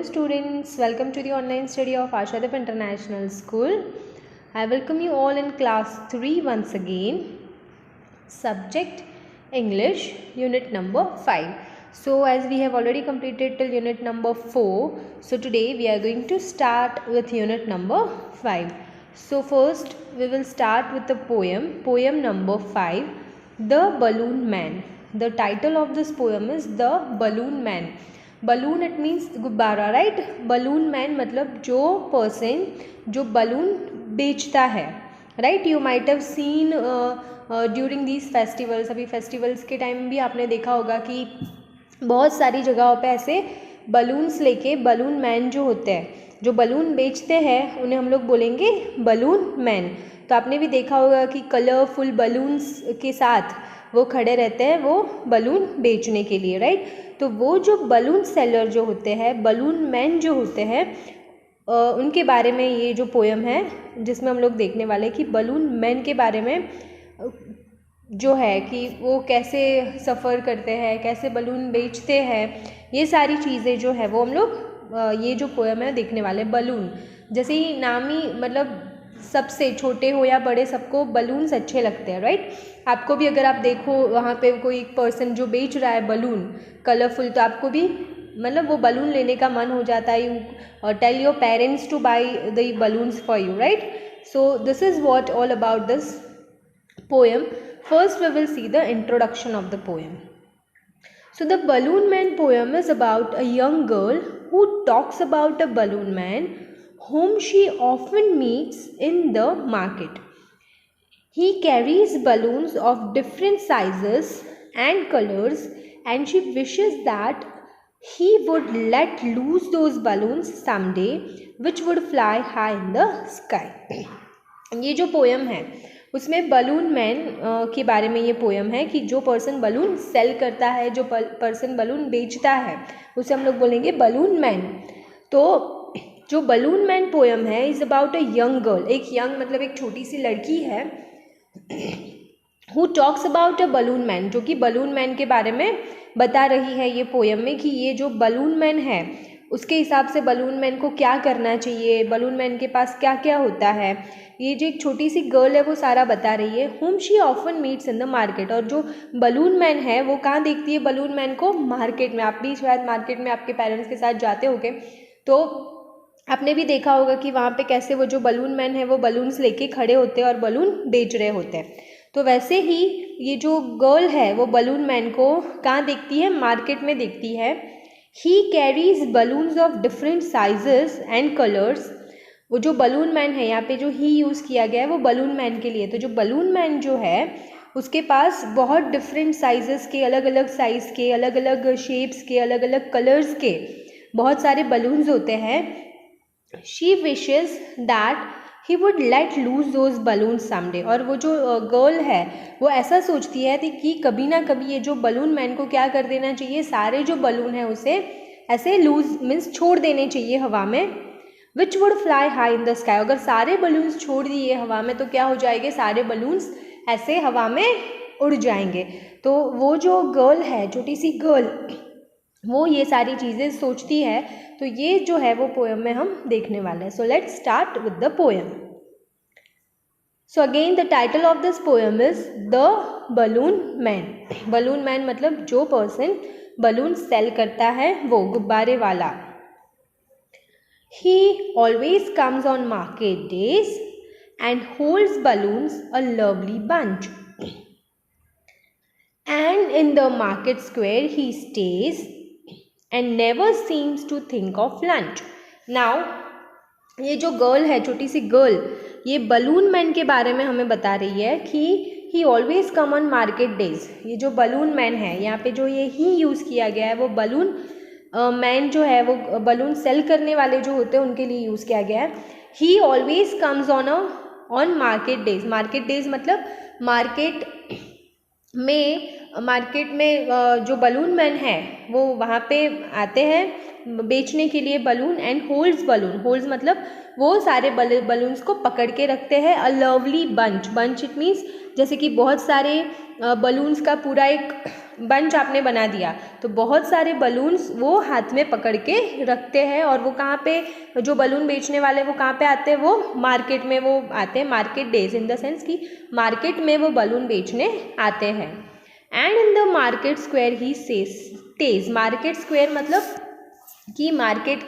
students, welcome to the online study of Ashadip International School. I welcome you all in class 3 once again. Subject English, unit number 5. So as we have already completed till unit number 4, so today we are going to start with unit number 5. So first we will start with the poem number 5, The Balloon Man. The title of this poem is The Balloon Man. Balloon it means गुब्बारा, right. Balloon man मतलब जो person जो balloon बेचता है, right. You might have seen during these festivals. अभी festivals के time भी आपने देखा होगा कि बहुत सारी जगहों पे ऐसे बलून्स लेके बलून मैन जो होते हैं, जो बलून बेचते हैं, उन्हें हम लोग बोलेंगे बलून मैन. तो आपने भी देखा होगा कि कलरफुल बलून्स के साथ वो खड़े रहते हैं वो बलून बेचने के लिए, राइट. तो वो जो बलून सेलर जो होते हैं, बलून मैन जो होते हैं, उनके बारे में ये जो पोएम है जिसमें हम लोग देखने वाले हैं कि बलून मैन के बारे में जो है कि वो कैसे सफ़र करते हैं, कैसे बलून बेचते हैं, ये सारी चीज़ें जो है वो हम लोग ये जो पोएम है देखने वाले. बलून जैसे ही नाम ही मतलब सबसे छोटे हो या बड़े सबको बलून्स अच्छे लगते हैं, राइट. आपको भी अगर आप देखो वहाँ पे कोई पर्सन जो बेच रहा है बलून कलरफुल, तो आपको भी मतलब वो बलून लेने का मन हो जाता है. You tell your parents to buy the balloons for you, right. So this is what all about this poem. First we will see the introduction of the poem. So the Balloon Man poem is about a young girl who talks about a balloon man whom she often meets in the market. He carries balloons of different sizes and colors and she wishes that he would let loose those balloons someday which would fly high in the sky. ये जो poem है उसमें balloon man के बारे में ये poem है कि जो पर्सन बलून सेल करता है, जो पर्सन बलून बेचता है, उसे हम लोग बोलेंगे बलून मैन. तो जो बलून मैन पोएम है is about a young girl. एक यंग मतलब एक छोटी सी लड़की है who talks about a balloon man, जो कि बलून मैन के बारे में बता रही है ये पोएम में कि ये जो बलून मैन है उसके हिसाब से बलून मैन को क्या करना चाहिए, बलून मैन के पास क्या क्या होता है. ये जो एक छोटी सी गर्ल है वो सारा बता रही है. हुम she often meets in the market. और जो बलून मैन है वो कहाँ देखती है बलून मैन को? मार्केट में. आप भी शायद मार्केट में आपके पेरेंट्स के साथ जाते होगे तो आपने भी देखा होगा कि वहाँ पे कैसे वो जो बलून मैन है वो बलून्स लेके खड़े होते हैं और बलून बेच रहे होते हैं. तो वैसे ही ये जो गर्ल है वो बलून मैन को कहाँ देखती है? मार्केट में देखती है. He carries balloons of different sizes and colours. वो जो बलून मैन है, यहाँ पे जो ही यूज़ किया गया है वो बलून मैन के लिए. तो जो बलून मैन जो है उसके पास बहुत डिफरेंट साइजेस के, अलग अलग साइज़ के, अलग अलग शेप्स के, अलग अलग कलर्स के बहुत सारे बलून्स होते हैं. She wishes that he would let loose those balloons someday. और वो जो गर्ल है वो ऐसा सोचती है कि कभी ना कभी ये जो बलून मैन को क्या कर देना चाहिए, सारे जो बलून है उसे ऐसे लूज मीन्स छोड़ देने चाहिए हवा में. Which would fly high in the sky. अगर सारे बलून्स छोड़ दिए हवा में तो क्या हो जाएंगे? सारे बलून्स ऐसे हवा में उड़ जाएंगे. तो वो जो गर्ल है, छोटी सी गर्ल, वो ये सारी चीज़ें सोचती है. तो ये जो है वो पोएम में हम देखने वाले हैं. So let's start with the poem. So again the title of this poem is the balloon man. Balloon man मतलब जो पर्सन बलून सेल करता है, वो गुब्बारे वाला. He always comes on market days and holds balloons a lovely bunch. And in the market square he stays and never seems to think of lunch. Now ये जो girl है, छोटी सी girl, ये बलून मैन के बारे में हमें बता रही है कि ही always come on market days. ये जो बलून मैन है, यहाँ पे जो ये ही यूज़ किया गया है वो बलून मैन जो है वो बलून सेल करने वाले जो होते हैं उनके लिए यूज़ किया गया है. ही always comes on market days. Market days मतलब मार्केट में मार्केट में जो बलून मैन है वो वहाँ पे आते हैं बेचने के लिए balloon, and holds balloon, holds मतलब वो सारे बलून्स को पकड़ के रखते हैं। A lovely bunch, bunch it means जैसे कि बहुत सारे बलून्स का पूरा एक बंच आपने बना दिया, तो बहुत सारे बलून्स वो हाथ में पकड़ के रखते हैं। और वो कहाँ पे, जो बलून बेचने वाले वो कहाँ पे आते हैं, वो मार्केट में वो आते हैं। Market days in the sense कि मार्केट में वो बलून बेचने आते हैं। And in the market square he stays, market square मतलब कि मार्केट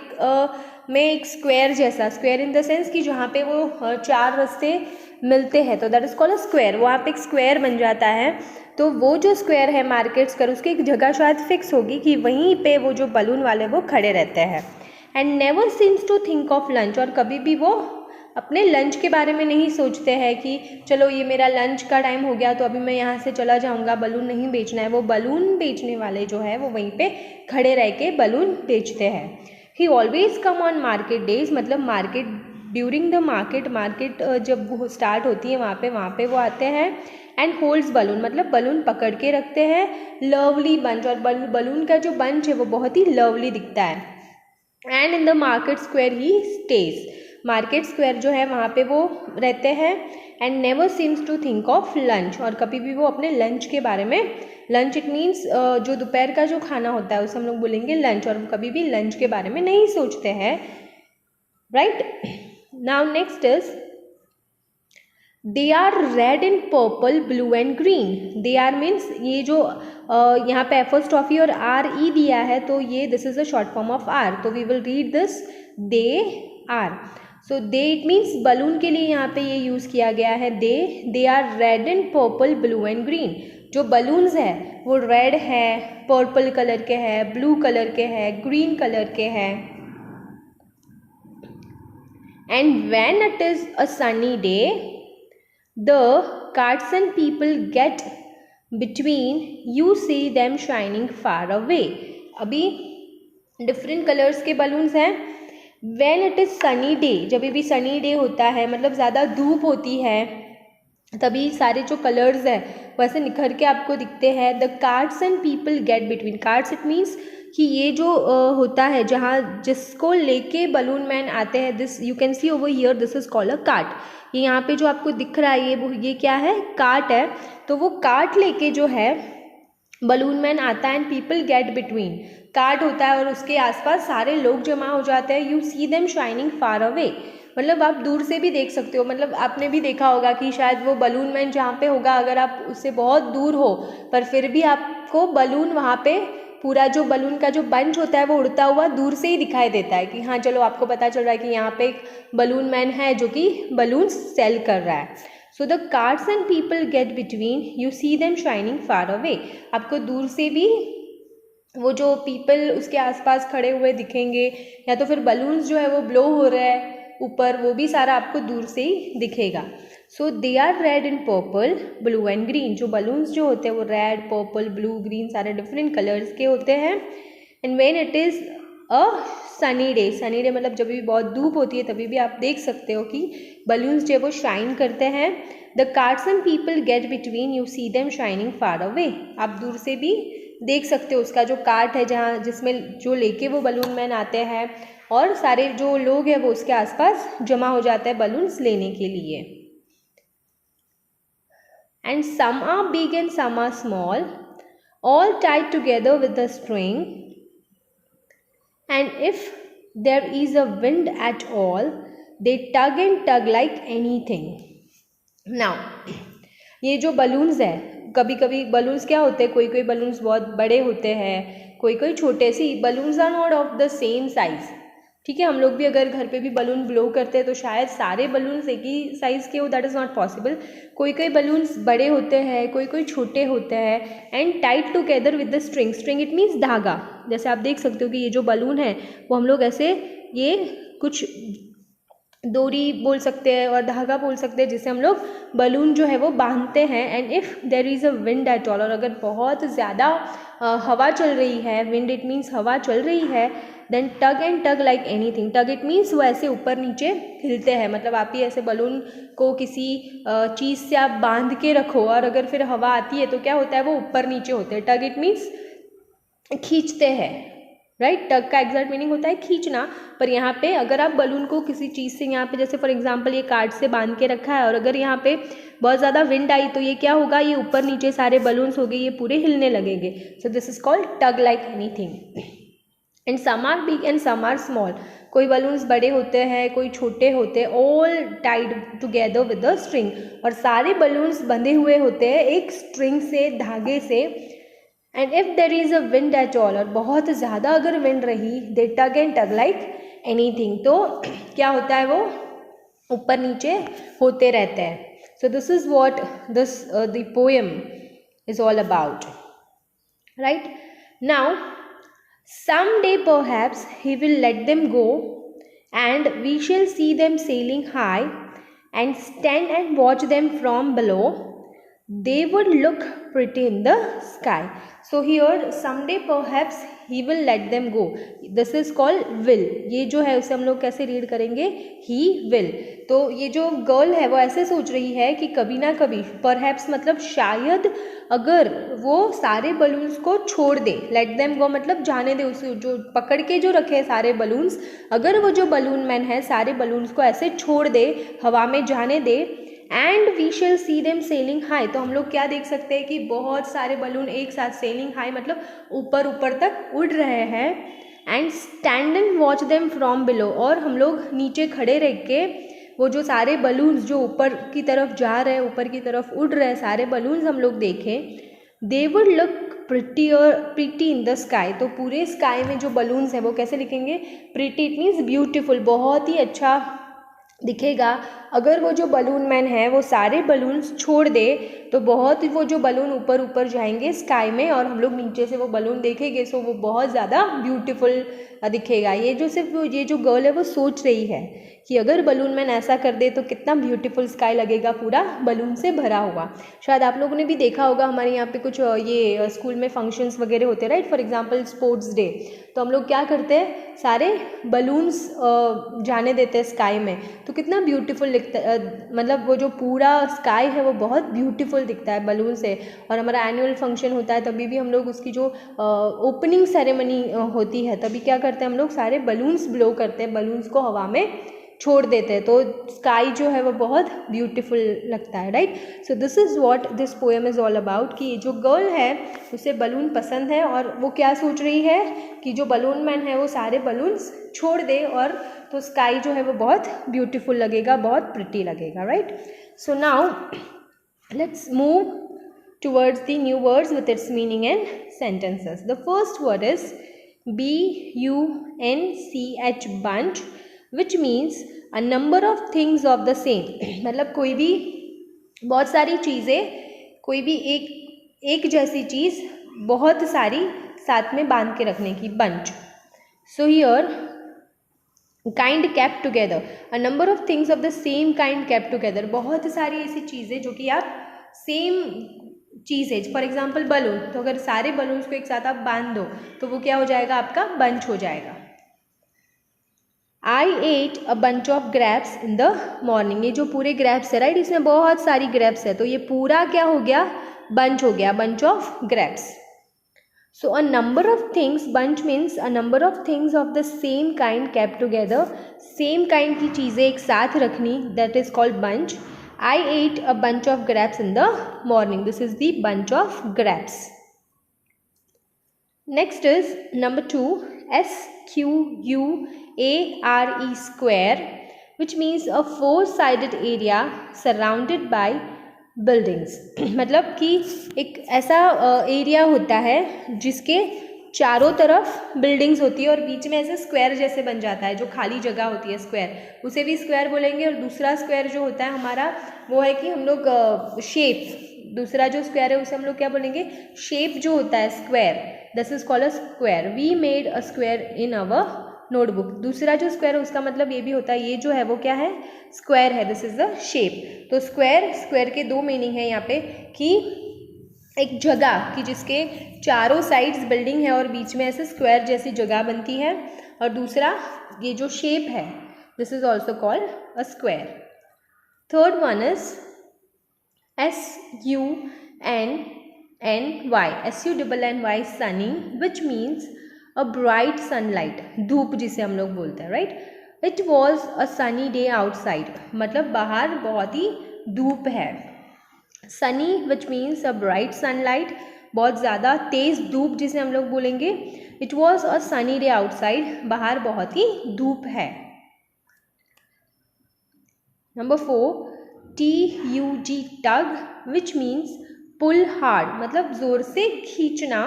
में एक स्क्वायर जैसा, स्क्वायर इन द सेंस कि जहाँ पे वो चार रास्ते मिलते हैं, तो that is called a square, वहाँ पे एक स्क्वायर बन जाता है। तो वो जो स्क्वायर है मार्केट स्क्वायर, उसकी एक जगह शायद फिक्स होगी कि वहीं पे वो जो बलून वाले वो खड़े रहते हैं। And never seems to think of lunch, और कभी भी वो अपने लंच के बारे में नहीं सोचते हैं कि चलो ये मेरा लंच का टाइम हो गया तो अभी मैं यहाँ से चला जाऊँगा, बलून नहीं बेचना है। वो बलून बेचने वाले जो है वो वहीं पे खड़े रह के बलून बेचते हैं। ही always come on market days, मतलब मार्केट ड्यूरिंग द मार्केट जब वो स्टार्ट होती है वहाँ पे वो आते हैं। एंड होल्ड्स बलून मतलब बलून पकड़ के रखते हैं। लवली बंच, और बलून का जो बंच है वो बहुत ही लवली दिखता है। And in the market square he stays, market square जो है वहाँ पे वो रहते हैं। And never seems to think of lunch, और कभी भी वो अपने लंच के बारे में, लंच इट मीन्स जो दोपहर का जो खाना होता है उसे हम लोग बोलेंगे लंच, और वो कभी भी लंच के बारे में नहीं सोचते हैं, right. Now next is they are red and purple blue and green. They are means ये जो यहाँ पे एपोस्ट्रॉफी और आर ई दिया है तो ये this is a short form of are, तो we will read this they are. So they it means balloon के लिए यहाँ पे ये यूज़ किया गया है they are red and purple blue and green. जो बलून्स है वो रेड है, पर्पल कलर के है, ब्लू कलर के है, ग्रीन कलर के है। And when it is a sunny day the carts and people get between, you see them shining far away। अभी डिफरेंट कलर्स के बलून्स हैं। When it is sunny day, जब भी sunny day होता है मतलब ज़्यादा धूप होती है तभी सारे जो कलर्स हैं वैसे निखर के आपको दिखते हैं। The carts and people get between, carts it means कि ये जो होता है जहाँ जिसको लेके बलून मैन आते हैं, this you can see over here this is called a cart. ये यहाँ पे जो आपको दिख रहा है ये क्या है, कार्ट है। तो वो कार्ट लेके जो है बलून मैन आता है। And people get between, cart होता है और उसके आसपास सारे लोग जमा हो जाते हैं। You see them shining far away, मतलब आप दूर से भी देख सकते हो, मतलब आपने भी देखा होगा कि शायद वो बलून मैन जहाँ पे होगा अगर आप उससे बहुत दूर हो पर फिर भी आपको बलून वहाँ पे पूरा जो बलून का जो बंच होता है वो उड़ता हुआ दूर से ही दिखाई देता है कि हाँ चलो आपको पता चल रहा है कि यहाँ पे एक बलून मैन है जो कि बलून सेल कर रहा है। So the carts and people get between, you see them shining far away, आपको दूर से भी वो जो पीपल उसके आसपास खड़े हुए दिखेंगे, या तो फिर बलून्स जो है वो ब्लो हो रहा है ऊपर, वो भी सारा आपको दूर से ही दिखेगा। So they are red and purple blue and green, जो बलून्स जो होते हैं वो रेड पर्पल ब्लू ग्रीन सारे डिफरेंट कलर्स के होते हैं। And when it is a sunny day, sunny day मतलब जब भी बहुत धूप होती है तभी भी आप देख सकते हो कि बलून्स जो है वो शाइन करते हैं। The carts and people get between, you see them shining far away, आप दूर से भी देख सकते हो उसका जो कार्ट है जहाँ जिसमें जो लेके वो बलून मैन आते हैं और सारे जो लोग हैं वो उसके आसपास जमा हो जाते हैं बलून्स लेने के लिए। And some are big and some are small, all tied together with the string, and if there is a wind at all they tug and tug like anything. Now ये जो बलून्स है, कभी कभी balloons क्या होते हैं, कोई कोई बलून्स बहुत बड़े होते हैं, कोई कोई छोटे, see balloons are not of the same size. ठीक है, हम लोग भी अगर घर पे भी बलून ब्लो करते हैं तो शायद सारे बलून्स एक ही साइज़ के हो, दैट इज़ नॉट पॉसिबल। कोई कोई बलून्स बड़े होते हैं, कोई कोई छोटे होते हैं। And Tide together with the string, string it means धागा। जैसे आप देख सकते हो कि ये जो बलून है वो हम लोग ऐसे ये कुछ डोरी बोल सकते हैं और धागा बोल सकते हैं जिससे हम लोग बलून जो है वो बांधते हैं। And if there is a wind at all, और अगर बहुत ज़्यादा हवा चल रही है, विंड इट मीन्स हवा चल रही है, then tug and tug like anything. Tug it means वो ऐसे ऊपर नीचे हिलते हैं, मतलब आप ही ऐसे बलून को किसी चीज़ से आप बांध के रखो और अगर फिर हवा आती है तो क्या होता है, वो ऊपर नीचे होते हैं। टग इट मीन्स खींचते हैं, राइट। टग का एग्जैक्ट मीनिंग होता है खींचना, पर यहाँ पे अगर आप बलून को किसी चीज़ से यहाँ पे जैसे फॉर एग्जांपल ये कार्ड से बांध के रखा है और अगर यहाँ पे बहुत ज़्यादा विंड आई तो ये क्या होगा, ये ऊपर नीचे सारे बलून्स हो गए, ये पूरे हिलने लगेंगे। So this is called tug like anything. And some are big and some are small. कोई बलून्स बड़े होते हैं, कोई छोटे होते हैं, all tied together with the string. और सारे बलून्स बंधे हुए होते हैं एक स्ट्रिंग से, धागे से। And if there is a wind at all, और बहुत ज़्यादा अगर विंड रही, दे tug and tug like anything, तो क्या होता है, वो ऊपर नीचे होते रहते हैं। सो this is what this the poem is all about, right. Now someday perhaps he will let them go and we shall see them sailing high and stand and watch them from below. They would look pretty in the sky. So here someday perhaps he will let them go. This is called will. ये जो है उसे हम लोग कैसे read करेंगे, he will। तो ये जो गर्ल है वो ऐसे सोच रही है कि कभी ना कभी, परहैप्स मतलब शायद, अगर वो सारे बलून्स को छोड़ दे, लेट देम गो मतलब जाने दे, उसे जो पकड़ के जो रखे सारे बलून्स, अगर वो जो बलून मैन है सारे बलून्स को ऐसे छोड़ दे, हवा में जाने दे, and we shall see them sailing high, तो हम लोग क्या देख सकते हैं कि बहुत सारे बलून एक साथ, सेलिंग हाई मतलब ऊपर ऊपर तक उड़ रहे हैं, and stand and watch them from below, और हम लोग नीचे खड़े रह के वो जो सारे बलून्स जो ऊपर की तरफ जा रहे हैं, ऊपर की तरफ उड़ रहे हैं सारे बलून्स हम लोग देखें, they would look pretty in the sky. तो पूरे स्काई में जो बलून्स हैं वो कैसे लिखेंगे, प्रिटी, इट मीन्स ब्यूटीफुल, बहुत ही अच्छा दिखेगा। अगर वो जो बलून मैन है वो सारे बलून्स छोड़ दे तो बहुत वो जो बलून ऊपर ऊपर जाएंगे स्काई में और हम लोग नीचे से वो बलून देखेंगे, सो वो बहुत ज़्यादा ब्यूटीफुल दिखेगा। ये जो सिर्फ ये जो गर्ल है वो सोच रही है कि अगर बलून मैन ऐसा कर दे तो कितना ब्यूटीफुल स्काई लगेगा, पूरा बलून से भरा हुआ। शायद आप लोगों ने भी देखा होगा, हमारे यहाँ पे कुछ ये स्कूल में फंक्शंस वगैरह होते हैं, right. For example sports day, तो हम लोग क्या करते हैं, सारे बलून्स जाने देते हैं स्काई में, तो कितना ब्यूटीफुल दिखता है, मतलब वो जो पूरा स्काई है वो बहुत ब्यूटीफुल दिखता है बलून से। और हमारा एनुअल फंक्शन होता है तभी भी हम लोग उसकी जो ओपनिंग सेरेमनी होती है तभी क्या करते हैं, हम लोग सारे बलून्स ब्लो करते हैं, बलून्स को हवा में छोड़ देते हैं, तो स्काई जो है वो बहुत ब्यूटीफुल लगता है, right. So this is what this poem is all about, कि जो गर्ल है उसे बलून पसंद है और वो क्या सोच रही है कि जो बलून मैन है वो सारे बलून्स छोड़ दे, और तो स्काई जो है वो बहुत ब्यूटीफुल लगेगा, बहुत प्रिटी लगेगा, right. So now let's move towards the new words with its meaning and sentences. The first word is bunch, bunch, which means a number of things of the same. मतलब कोई भी बहुत सारी चीज़ें, कोई भी एक जैसी चीज़ बहुत सारी साथ में बांध के रखने की, bunch. So here kind kept together, a number of things of the same kind kept together. बहुत सारी ऐसी चीज़ें जो कि आप सेम चीज़ है, फॉर एग्जाम्पल बलून, तो अगर सारे बलून्स को एक साथ आप बांध दो तो वो क्या हो जाएगा, आपका बंच हो जाएगा। I ate a bunch of grapes in the morning, ये जो पूरे ग्रेप्स है, राइट, इसमें बहुत सारी ग्रेप्स है, तो ये पूरा क्या हो गया, बंच हो गया, bunch of grapes. So a number of things, bunch means a number of things of the same kind kept together, same kind की चीज़ें एक साथ रखनी, that is called bunch. I ate a bunch of grapes in the morning. This is the bunch of grapes. Next is number 2, SQUARE square, which means a four-sided area surrounded by buildings. मतलब कि एक ऐसा area होता है जिसके चारों तरफ buildings होती है और बीच में ऐसे स्क्वायर जैसे बन जाता है, जो खाली जगह होती है स्क्वायर, उसे भी स्क्वायर बोलेंगे। और दूसरा स्क्वायर जो होता है हमारा वो है कि हम लोग शेप, दूसरा जो स्क्वायर है उसे हम लोग क्या बोलेंगे, शेप जो होता है square, this is called a square. We made a square in our notebook. दूसरा जो स्क्वायर है उसका मतलब ये भी होता है, ये जो है वो क्या है, स्क्वायर है, दिस इज द शेप। तो स्क्वायर के दो मीनिंग है यहाँ पे, कि एक जगह कि जिसके चारों साइड्स बिल्डिंग है और बीच में ऐसे स्क्वायर जैसी जगह बनती है, और दूसरा ये जो शेप है this is also called a square. Third one is SUNNY, SUNNY, sunny, which means a bright sunlight, धूप जिसे हम लोग बोलते हैं, right. It was a sunny day outside, मतलब बाहर बहुत ही धूप है. Sunny which means a bright sunlight, बहुत ज़्यादा तेज़ धूप जिसे हम लोग बोलेंगे. It was a sunny day outside, बाहर बहुत ही धूप है. Number 4, TUG, tug, which means pull hard, मतलब ज़ोर से खींचना.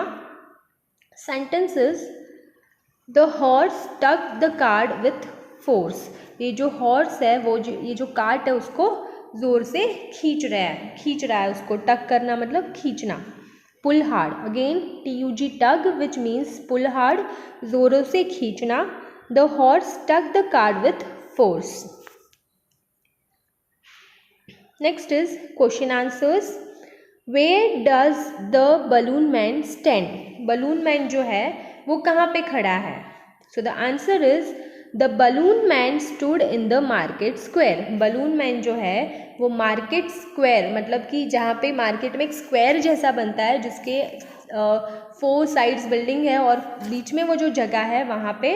Sentences, the horse tug the cart with force, ये जो हॉर्स है वो ये जो कार्ट है उसको ज़ोर से खींच रहा है उसको. टग करना मतलब खींचना. Pull hard, again TUG, tug, which means pull hard, ज़ोरों से खींचना. The horse tug the cart with force. Next is question answers. Where does the balloon man stand, balloon man जो है वो कहाँ पे खड़ा है. So the answer is the balloon man stood in the market square. Balloon man जो है वो मार्केट स्क्वायर, मतलब कि जहाँ पे मार्केट में एक स्क्वायर जैसा बनता है जिसके 4 साइड्स बिल्डिंग है और बीच में वो जो जगह है वहाँ पे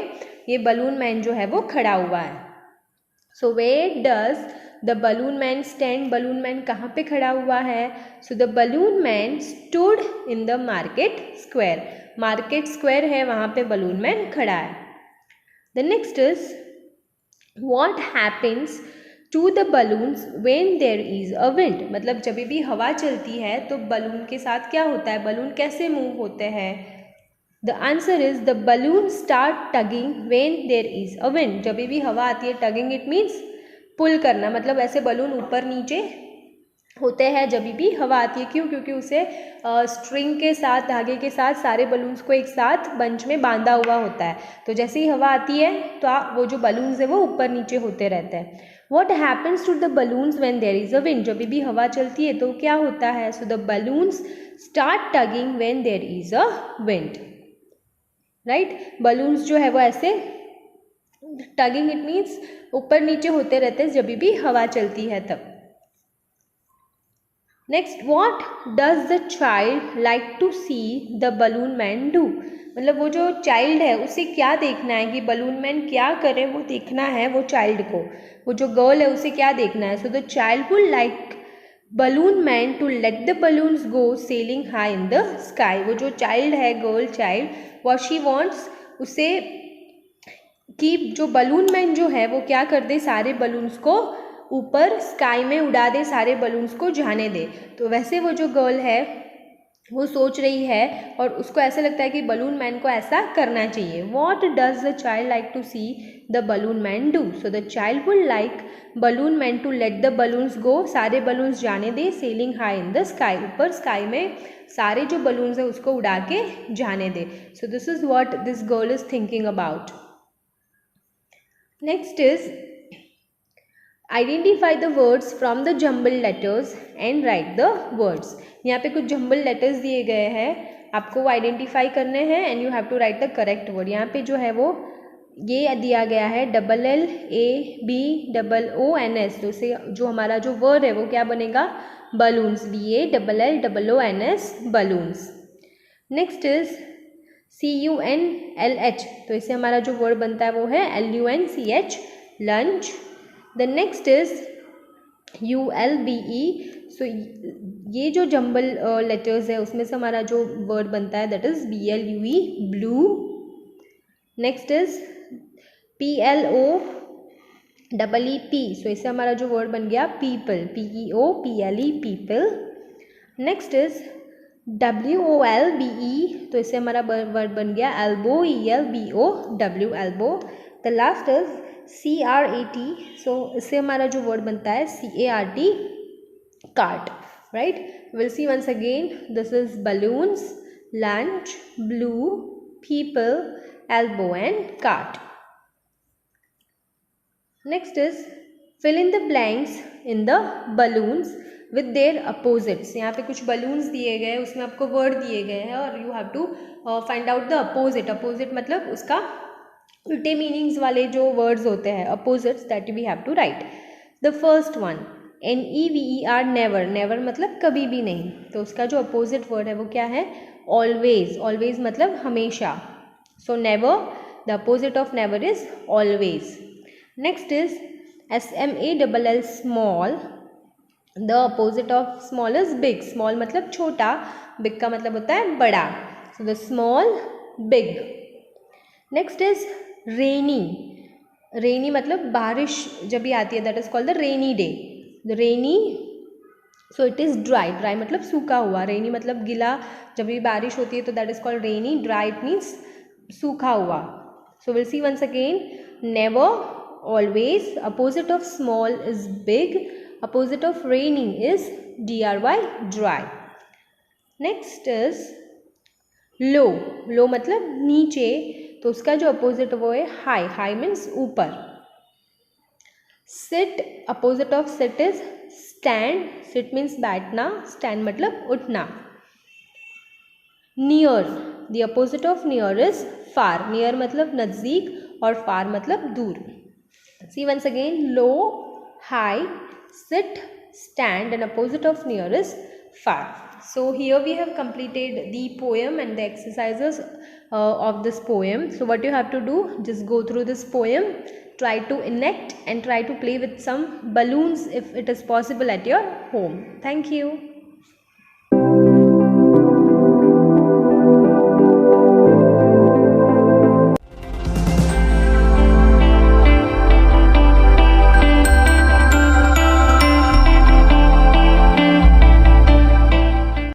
ये बलून मैन जो है वो खड़ा हुआ है. So where does the balloon man stand, balloon man कहाँ पे खड़ा हुआ है. So the balloon man stood in the market square, market square है वहाँ पे बलून मैन खड़ा है. The next is what happens to the balloons when there is a wind, मतलब जब भी हवा चलती है तो बलून के साथ क्या होता है, बलून कैसे मूव होते हैं. The answer is the balloon start tugging when there is a wind. जब भी हवा आती है, टगिंग इट मीन्स पुल करना, मतलब ऐसे बलून ऊपर नीचे होते हैं जब भी हवा आती है. क्यों, क्योंकि उसे स्ट्रिंग के साथ, धागे के साथ सारे बलून्स को एक साथ बंच में बांधा हुआ होता है. तो जैसे ही हवा आती है तो वो जो बलून्स है वो ऊपर नीचे होते रहते हैं. What happens to the balloons when there is a wind, जब भी हवा चलती है तो क्या होता है. So the balloons start tugging when there is a wind, right. Balloons जो है वो ऐसे टगिंग इट मीन्स ऊपर नीचे होते रहते हैं जब भी हवा चलती है तब. Next, what does the child like to see the balloon man do, मतलब वो जो चाइल्ड है उसे क्या देखना है कि बलून मैन क्या करे, वो देखना है वो चाइल्ड को. वो जो गर्ल है उसे क्या देखना है. So the child would like balloon man to let the balloons go sailing high in the sky. वो जो चाइल्ड है, girl child, what she wants, उसे कि जो बलून मैन जो है वो क्या कर दे, सारे बलून्स को ऊपर स्काई में उड़ा दे, सारे बलून्स को जाने दे. तो वैसे वो जो गर्ल है वो सोच रही है और उसको ऐसा लगता है कि बलून मैन को ऐसा करना चाहिए. What does the child like to see the balloon man do. So the child would like balloon man to let the balloons go, सारे बलून्स जाने दे, sailing high in the sky, ऊपर sky में सारे जो बलून्स है उसको उड़ा के जाने दे. So this is what this girl is thinking about. Next is identify the words from the jumble letters and write the words. यहाँ पे कुछ जम्बल लेटर्स दिए गए हैं, आपको वो आइडेंटिफाई करने हैं and you have to write the correct word. यहाँ पे जो है वो ये दिया गया है LLABOONS, तो इसे जो हमारा जो वर्ड है वो क्या बनेगा, balloons. BALLLOONS, balloons. Next is CUNLH, तो इसे हमारा जो वर्ड बनता है वो है LUNCH, lunch. The next is ULBE, सो ये जो जम्बल लेटर्स है उसमें से हमारा जो वर्ड बनता है that is BLUE, blue. Next is PLOEEP, so इससे हमारा जो वर्ड बन गया people, PEOPLE, people. Next is WOLBE, तो इससे हमारा वर्ड बन गया elbow, ELBOW, elbow. The last is CRAT, so इससे हमारा जो वर्ड बनता है CART, cart, right. Will see once again. This is balloons, lunch, blue, people, elbow and cart. Next is fill in the blanks in the balloons with their opposites. यहाँ पे कुछ balloons दिए गए हैं, उसमें आपको वर्ड दिए गए हैं और you have to find out the opposite. Opposite मतलब उसका उल्टे मीनिंग्स वाले जो वर्ड्स होते हैं opposites that we have to write. The first one NEVER, never. Never मतलब कभी भी नहीं. तो उसका जो अपोजिट वर्ड है वो क्या है? ऑलवेज. ऑलवेज मतलब हमेशा. So never, the opposite of never is always. Next is SMALL, small. The opposite of small is big. Small मतलब छोटा, बिग का मतलब होता है बड़ा. So the small, big. Next is rainy. Rainy मतलब बारिश जब भी आती है, that is called the rainy day. The rainy, so it is dry. Dry मतलब सूखा हुआ. रेनी मतलब गीला. जब भी बारिश होती है तो that is called rainy. Dry it means सूखा हुआ. So will see once again. Never, always. Opposite of small is big. Opposite of rainy is DRY, dry. Next is low. Low मतलब नीचे. तो उसका जो अपोजिट वो है हाई. हाई मीन्स ऊपर. Sit. Opposite of sit is stand. Sit means बैठना. Stand मतलब उठना. Near. The opposite of near is far. Near मतलब नज़दीक और फार मतलब दूर. See once again. Low, high, sit, stand, and opposite of near is far. So here we have completed the poem and the exercises of this poem. So what you have to do, just go through this poem, try to enact and try to play with some balloons if it is possible at your home. Thank you.